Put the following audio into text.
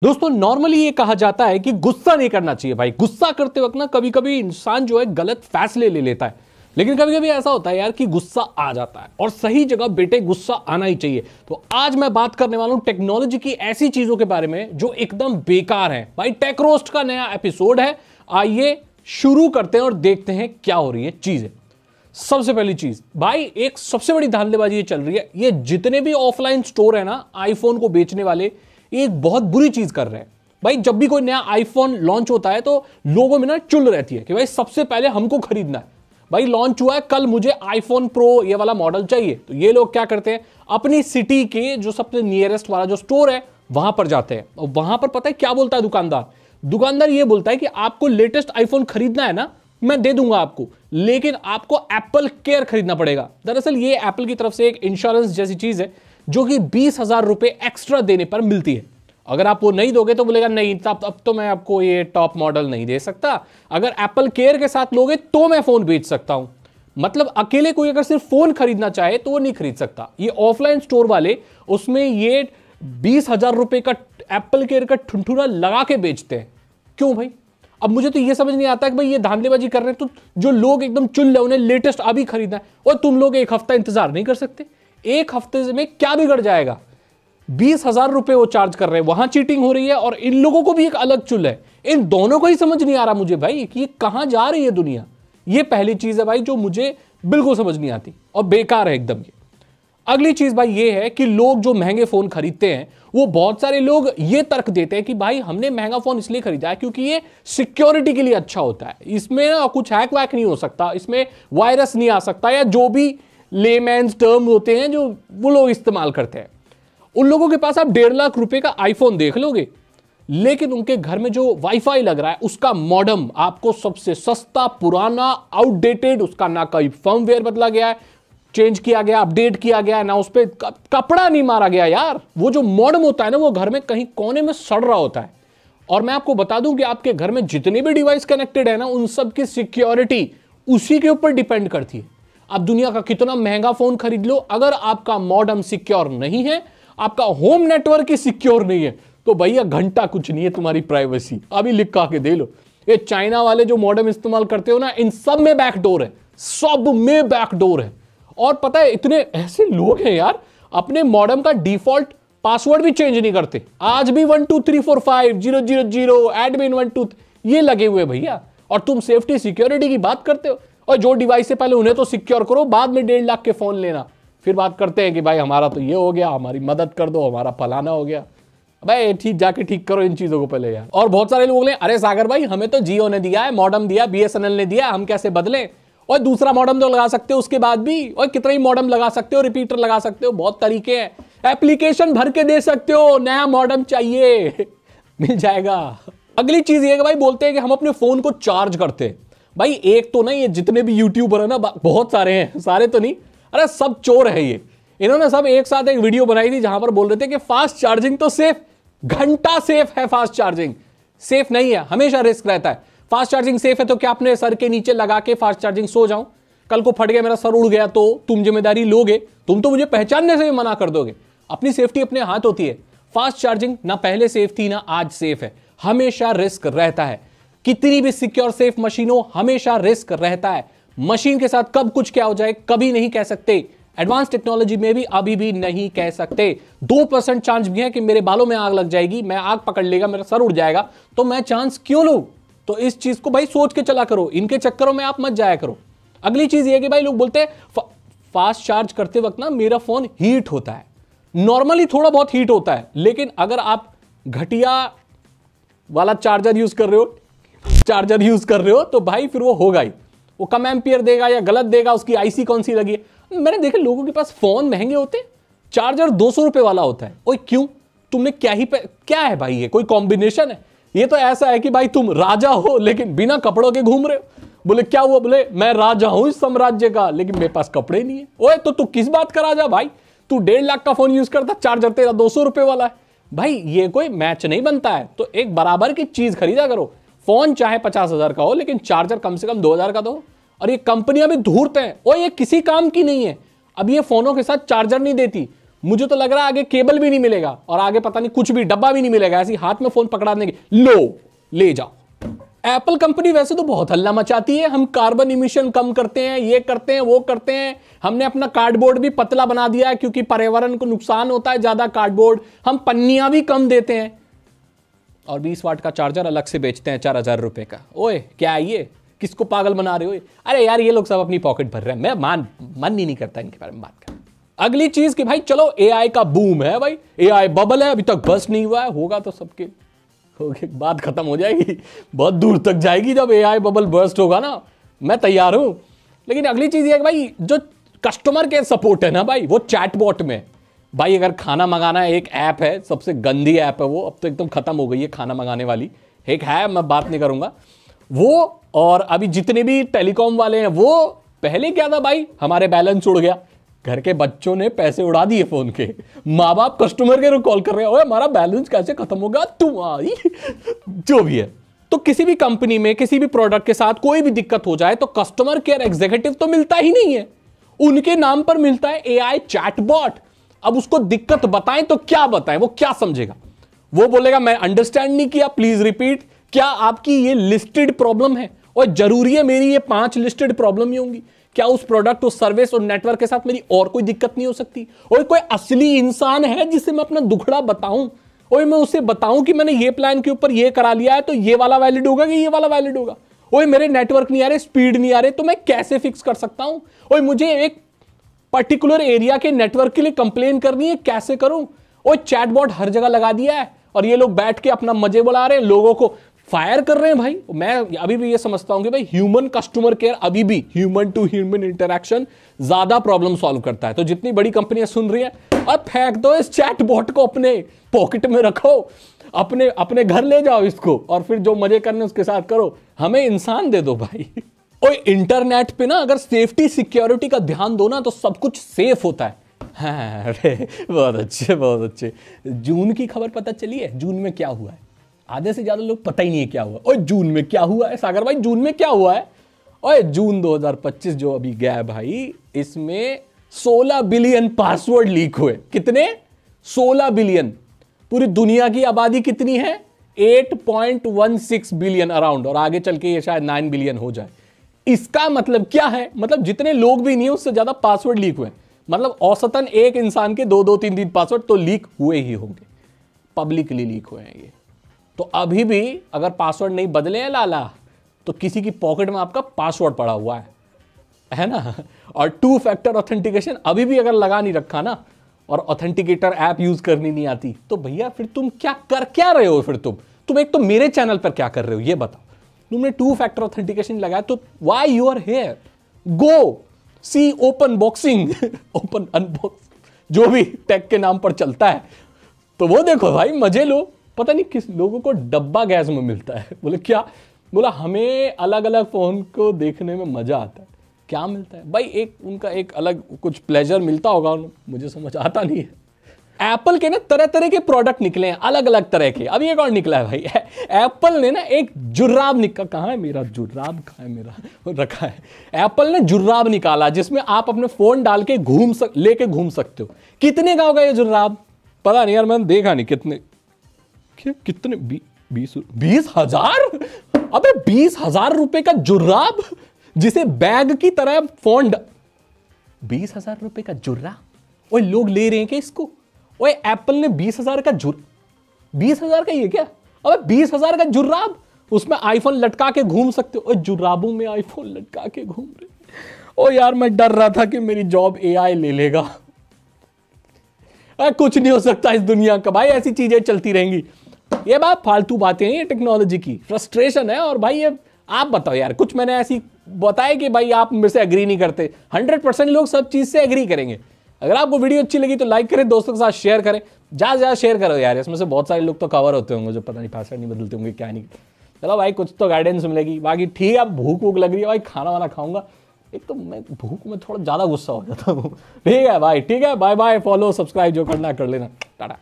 दोस्तों नॉर्मली ये कहा जाता है कि गुस्सा नहीं करना चाहिए भाई। गुस्सा करते वक्त ना कभी कभी इंसान जो है गलत फैसले ले लेता है, लेकिन कभी कभी ऐसा होता है यार कि गुस्सा आ जाता है और सही जगह बेटे गुस्सा आना ही चाहिए। तो आज मैं बात करने वाला हूं टेक्नोलॉजी की ऐसी चीजों के बारे में जो एकदम बेकार है। भाई टेक रोस्ट का नया एपिसोड है, आइए शुरू करते हैं और देखते हैं क्या हो रही है चीजें। सबसे पहली चीज भाई, एक सबसे बड़ी धांधलेबाजी ये चल रही है, ये जितने भी ऑफलाइन स्टोर है ना आईफोन को बेचने वाले, ये एक बहुत बुरी चीज कर रहे हैं। भाई जब भी कोई नया आईफोन लॉन्च होता है तो लोगों में ना चुल रहती है कि भाई सबसे पहले हमको खरीदना है। भाई लॉन्च हुआ है कल, मुझे आईफोन प्रो ये वाला मॉडल चाहिए। तो ये लोग क्या करते हैं, अपनी सिटी के जो सबसे नियरेस्ट वाला जो स्टोर है वहां पर जाते हैं और वहां पर पता है क्या बोलता है दुकानदार ये बोलता है कि आपको लेटेस्ट आईफोन खरीदना है ना, मैं दे दूंगा आपको, लेकिन आपको एप्पल केयर खरीदना पड़ेगा। दरअसल ये एप्पल की तरफ से एक इंश्योरेंस जैसी चीज है जो कि 20,000 रुपए एक्स्ट्रा देने पर मिलती है। अगर आप वो नहीं दोगे तो बोलेगा नहीं अब तो मैं आपको ये टॉप मॉडल नहीं दे सकता, अगर एप्पल केयर के साथ लोगे तो मैं फोन बेच सकता हूं। मतलब अकेले कोई अगर सिर्फ फोन खरीदना चाहे तो वो नहीं खरीद सकता। ये ऑफलाइन स्टोर वाले उसमें ये 20,000 रुपए का एप्पल केयर का ठुनठुना लगा के बेचते हैं। क्यों भाई? अब मुझे तो ये समझ नहीं आता कि भाई ये धांधलेबाजी कर रहे हैं तो जो लोग एकदम चुल रहे उन्हें लेटेस्ट अभी खरीदना है, और तुम लोग एक हफ्ता इंतजार नहीं कर सकते? एक हफ्ते में क्या बिगड़ जाएगा? 20,000 रुपए वो चार्ज कर रहे हैं, वहां चीटिंग हो रही है और इन लोगों को भी एक अलग चुल है। इन दोनों को ही समझ नहीं आ रहा मुझे भाई कि ये कहां जा रही है दुनिया। ये पहली चीज है भाई जो मुझे बिल्कुल समझ नहीं आती और बेकार है एकदम ये। अगली चीज भाई ये है कि लोग जो महंगे फोन खरीदते हैं वो बहुत सारे लोग ये तर्क देते हैं कि भाई हमने महंगा फोन इसलिए खरीदा है क्योंकि ये सिक्योरिटी के लिए अच्छा होता है, इसमें ना कुछ हैक वैक नहीं हो सकता, इसमें वायरस नहीं आ सकता, या जो भी लेमैन्स टर्म होते हैं जो वो लोग इस्तेमाल करते हैं। उन लोगों के पास आप 1.5 लाख रुपए का आईफोन देख लोगे, लेकिन उनके घर में जो वाईफाई लग रहा है उसका मॉडेम आपको सबसे सस्ता, पुराना, आउटडेटेड, उसका ना कोई फर्मवेयर बदला गया है, चेंज किया गया, अपडेट किया गया, ना उस पर कपड़ा नहीं मारा गया यार। वो जो मॉडेम होता है ना वो घर में कहीं कोने में सड़ रहा होता है। और मैं आपको बता दूं कि आपके घर में जितने भी डिवाइस कनेक्टेड है ना उन सब की सिक्योरिटी उसी के ऊपर डिपेंड करती है। आप दुनिया का कितना महंगा फोन खरीद लो, अगर आपका मॉडेम सिक्योर नहीं है, आपका होम नेटवर्क ही सिक्योर नहीं है, तो भैया घंटा कुछ नहीं है तुम्हारी प्राइवेसी। अभी लिख के दे लो। ये चाइना वाले जो मॉडेम इस्तेमाल करते हो ना, इन सब में बैकडोर है, सब में बैकडोर है। और पता है इतने ऐसे लोग हैं यार, अपने मॉडेम का डिफॉल्ट पासवर्ड भी चेंज नहीं करते, आज भी 12345000 एडमिन 12 ये लगे हुए भैया। और तुम सेफ्टी सिक्योरिटी की बात करते हो, और जो डिवाइस से पहले उन्हें तो सिक्योर करो, बाद में 1.5 लाख के फोन लेना, फिर बात करते हैं कि भाई हमारा तो ये हो गया, हमारी मदद कर दो, हमारा फलाना हो गया। भाई ठीक जाके ठीक करो इन चीजों को पहले यार। और बहुत सारे लोग बोले अरे सागर भाई हमें तो जियो ने दिया है, मॉडेम दिया, BSNL ने दिया, हम कैसे बदले? और दूसरा मॉडेम तो लगा सकते हो उसके बाद भी, और कितना ही मॉडेम लगा सकते हो, रिपीटर लगा सकते हो, बहुत तरीके हैं, एप्लीकेशन भर के दे सकते हो, नया मॉडेम चाहिए मिल जाएगा। अगली चीज ये भाई बोलते हैं कि हम अपने फोन को चार्ज करते हैं। भाई एक तो नहीं, ये जितने भी यूट्यूबर है ना बहुत सारे हैं, सारे तो नहीं, अरे सब चोर है ये। इन्होंने सब एक साथ एक वीडियो बनाई थी जहां पर बोल रहे थे कि फास्ट चार्जिंग तो सेफ, घंटा सेफ है, फास्ट चार्जिंग सेफ नहीं है, हमेशा रिस्क रहता है। फास्ट चार्जिंग सेफ है तो क्या अपने सर के नीचे लगा के फास्ट चार्जिंग सो जाऊं? कल को फट गया, मेरा सर उड़ गया तो तुम जिम्मेदारी लोगे? तुम तो मुझे पहचानने से भी मना कर दोगे। अपनी सेफ्टी अपने हाथ होती है। फास्ट चार्जिंग ना पहले सेफ थी ना आज सेफ है, हमेशा रिस्क रहता है। कितनी भी सिक्योर सेफ मशीन हो, हमेशा रिस्क रहता है। मशीन के साथ कब कुछ क्या हो जाए कभी नहीं कह सकते। एडवांस टेक्नोलॉजी में भी अभी भी नहीं कह सकते। 2% चांस भी है कि मेरे बालों में आग लग जाएगी, मैं आग पकड़ लेगा, मेरा सर उड़ जाएगा, तो मैं चांस क्यों लूं? तो इस चीज को भाई सोच के चला करो, इनके चक्करों में आप मत जाया करो। अगली चीज ये कि भाई लोग बोलते हैं फास्ट चार्ज करते वक्त ना मेरा फोन हीट होता है। नॉर्मली थोड़ा बहुत हीट होता है, लेकिन अगर आप घटिया वाला चार्जर यूज कर रहे हो तो भाई फिर वो होगा ही, वो कम एम्पियर देगा या गलत देगा, उसकी आईसी कौन सी लगी है। मैंने देखा लोगों के पास फोन महंगे होते, चार्जर 200 रुपए वाला होता है। ओए क्यों? तुमने क्या है भाई, ये कोई कॉम्बिनेशन है? ये तो ऐसा है कि भाई तुम राजा हो लेकिन बिना कपड़ों के घूम रहे हो। बोले क्या हुआ? बोले मैं राजा हूं इस साम्राज्य का लेकिन मेरे पास कपड़े नहीं है। ओए तो तू किस बात का राजा भाई? तू 1.5 लाख का फोन यूज करता, चार्जर तेरा 200 रुपए वाला है। भाई ये कोई मैच नहीं बनता है। तो एक बराबर की चीज खरीदा करो। फोन चाहे 50,000 का हो लेकिन चार्जर कम से कम 2,000 का दो। और ये कंपनियां भी धूर्त हैं, और ये किसी काम की नहीं है। अब ये फोनों के साथ चार्जर नहीं देती, मुझे तो लग रहा है आगे केबल भी नहीं मिलेगा और आगे पता नहीं कुछ भी डब्बा भी नहीं मिलेगा, ऐसी हाथ में फोन पकड़ा देंगे, लो ले जाओ। एप्पल कंपनी वैसे तो बहुत हल्ला मचाती है, हम कार्बन इमिशन कम करते हैं, ये करते हैं, वो करते हैं, हमने अपना कार्डबोर्ड भी पतला बना दिया है क्योंकि पर्यावरण को नुकसान होता है ज्यादा कार्डबोर्ड, हम पन्नियां भी कम देते हैं, और 20 वाट का चार्जर अलग से बेचते हैं 4000 रुपए का। ओए क्या है ये, किसको पागल बना रहे हो? अरे यार ये लोग सब अपनी पॉकेट भर रहे हैं, मैं मन ही नहीं करता इनके बारे में बात कर। अगली चीज कि भाई चलो एआई का बूम है, भाई एआई बबल है, अभी तक बस नहीं हुआ है, होगा तो सबके होगी, बात खत्म हो जाएगी, बहुत दूर तक जाएगी जब एआई बबल बर्स्ट होगा ना, मैं तैयार हूं। लेकिन अगली चीज ये है भाई जो कस्टमर केयर सपोर्ट है ना भाई, वो चैटबॉट में भाई, अगर खाना मंगाना है, एक ऐप है, सबसे गंदी ऐप है वो, अब तो एकदम खत्म हो गई है खाना मंगाने वाली, एक है, मैं बात नहीं करूंगा वो, और अभी जितने भी टेलीकॉम वाले हैं वो, पहले क्या था भाई, हमारे बैलेंस उड़ गया, घर के बच्चों ने पैसे उड़ा दिए फोन के, माँ बाप कस्टमर केयर को कॉल कर रहे हैं, ओए हमारा बैलेंस कैसे खत्म होगा तुम्हारी जो भी है। तो किसी भी कंपनी में किसी भी प्रोडक्ट के साथ कोई भी दिक्कत हो जाए तो कस्टमर केयर एग्जीक्यूटिव तो मिलता ही नहीं है, उनके नाम पर मिलता है एआई चैटबॉट। अब उसको दिक्कत बताएं तो क्या बताएं, वो क्या समझेगा? वो बोलेगा मैं अंडरस्टैंड नहीं किया, प्लीज रिपीट, क्या आपकी ये लिस्टेड प्रॉब्लम है, और जरूरी है मेरी ये 5 लिस्टेड प्रॉब्लम ही होंगी? क्या उस प्रोडक्ट, उस सर्विस और नेटवर्क के साथ मेरी और कोई दिक्कत नहीं हो सकती? और कोई असली इंसान है जिसे मैं अपना दुखड़ा बताऊं, और मैं उसे बताऊं कि मैंने ये प्लान के ऊपर ये करा लिया है तो ये वाला वैलिड होगा कि ये वाला वैलिड होगा? ओए मेरे नेटवर्क नहीं आ रहे, स्पीड नहीं आ रहे, तो मैं कैसे फिक्स कर सकता हूं? ओए मुझे एक पर्टिकुलर एरिया के नेटवर्क के लिए कंप्लेन करनी है, कैसे करूं? ओए चैटबॉट हर जगह लगा दिया है और ये लोग बैठ के अपना मजे बुला रहे हैं, लोगों को फायर कर रहे हैं। भाई मैं अभी भी ये समझता हूं कि भाई ह्यूमन कस्टमर केयर अभी भी, ह्यूमन टू ह्यूमन इंटरेक्शन ज्यादा प्रॉब्लम सॉल्व करता है। तो जितनी बड़ी कंपनियां सुन रही हैं, अब फेंक दो इस चैटबॉट को, अपने पॉकेट में रखो, अपने घर ले जाओ इसको, और फिर जो मजे करने उसके साथ करो, हमें इंसान दे दो भाई। और इंटरनेट पे ना अगर सेफ्टी सिक्योरिटी का ध्यान दो ना तो सब कुछ सेफ होता है। हाँ, अरे बहुत अच्छे बहुत अच्छे। जून की खबर पता चली है? जून में क्या हुआ है? आधे से ज्यादा लोग पता ही नहीं है क्या हुआ। ओए जून में क्या हुआ है सागर भाई, जून में क्या हुआ है? ओए जून 2025 जो अभी गया है भाई, इसमें 16 बिलियन पासवर्ड लीक हुए। कितने? 16 बिलियन। पूरी दुनिया की आबादी कितनी है? 8.16 बिलियन अराउंड, और आगे चल के ये शायद 9 बिलियन हो जाए। इसका मतलब क्या है? मतलब जितने लोग भी नहीं है उससे ज्यादा पासवर्ड लीक हुए। मतलब औसतन एक इंसान के 2-2, 3-3 पासवर्ड तो लीक हुए ही होंगे, पब्लिकली लीक हुए हैं ये। तो अभी भी अगर पासवर्ड नहीं बदले हैं लाला, तो किसी की पॉकेट में आपका पासवर्ड पड़ा हुआ है ना। और 2 फैक्टर ऑथेंटिकेशन अभी भी अगर लगा नहीं रखा ना, और ऑथेंटिकेटर ऐप यूज करनी नहीं आती, तो भैया फिर तुम क्या रहे हो? फिर तुम एक तो मेरे चैनल पर क्या कर रहे हो ये बताओ। तुमने 2 फैक्टर ऑथेंटिकेशन लगाया तो why you are here? Go see open boxing, open unbox, जो भी टेक के नाम पर चलता है, तो वो देखो भाई, मजे लो। पता नहीं किस लोगों को डब्बा गैस में मिलता है। बोले क्या? बोला हमें अलग अलग फोन को देखने में मजा आता है। क्या मिलता है भाई? एक उनका एक अलग कुछ प्लेजर मिलता होगा, मुझे समझ आता नहीं है। एप्पल के ना तरह तरह के प्रोडक्ट निकले हैं, अलग अलग तरह के। अभी एक और निकला है भाई, एप्पल ने ना एक जुर्राब कहाँ है मेरा जुर्राब, कहाँ है मेरा, रखा है। एप्पल ने जुर्राब निकाला जिसमें आप अपने फोन डाल के लेके घूम सकते हो। कितने का होगा ये जुर्राब? पता नहीं यार, मैंने देखा नहीं कितने 20,000? अबे 20,000 रुपए का जुर्राब जिसे बैग की तरह फोन 20,000 रुपए का जुर्राब। ओए लोग ले रहे हैं क्या इसको? ओए एप्पल ने 20,000 का 20,000 का ये क्या? अबे 20,000 का जुर्राब, उसमें आईफोन लटका के घूम सकते हो। ओए जुर्राबों में आईफोन लटका के घूम रहे। ओ यार मैं डर रहा था कि मेरी जॉब एआई ले लेगा। कुछ नहीं हो सकता इस दुनिया का भाई, ऐसी चीजें चलती रहेंगी। ये बात फालतू बातें हैं, ये टेक्नोलॉजी की फ्रस्ट्रेशन है। और भाई ये आप बताओ यार, कुछ मैंने ऐसी बताया कि भाई आप मेरे से एग्री नहीं करते। 100% लोग सब चीज से एग्री करेंगे। अगर आपको वीडियो अच्छी लगी तो लाइक करें, दोस्तों के साथ शेयर करें, ज्यादा शेयर करो यार। इसमें से बहुत सारे लोग तो कवर होते होंगे जो पता नहीं पासवर्ड नहीं बदलते होंगे, क्या नहीं। चलो भाई कुछ तो गाइडेंस मिलेगी। बाकी ठीक है, अब भूख वूख लग रही है भाई, खाना वाना खाऊंगा। एक तो मैं भूख में थोड़ा ज्यादा गुस्सा हो जाता हूँ। ठीक है भाई, ठीक है, बाय बाय। फॉलो सब्सक्राइब जो करना कर लेना। टाटा।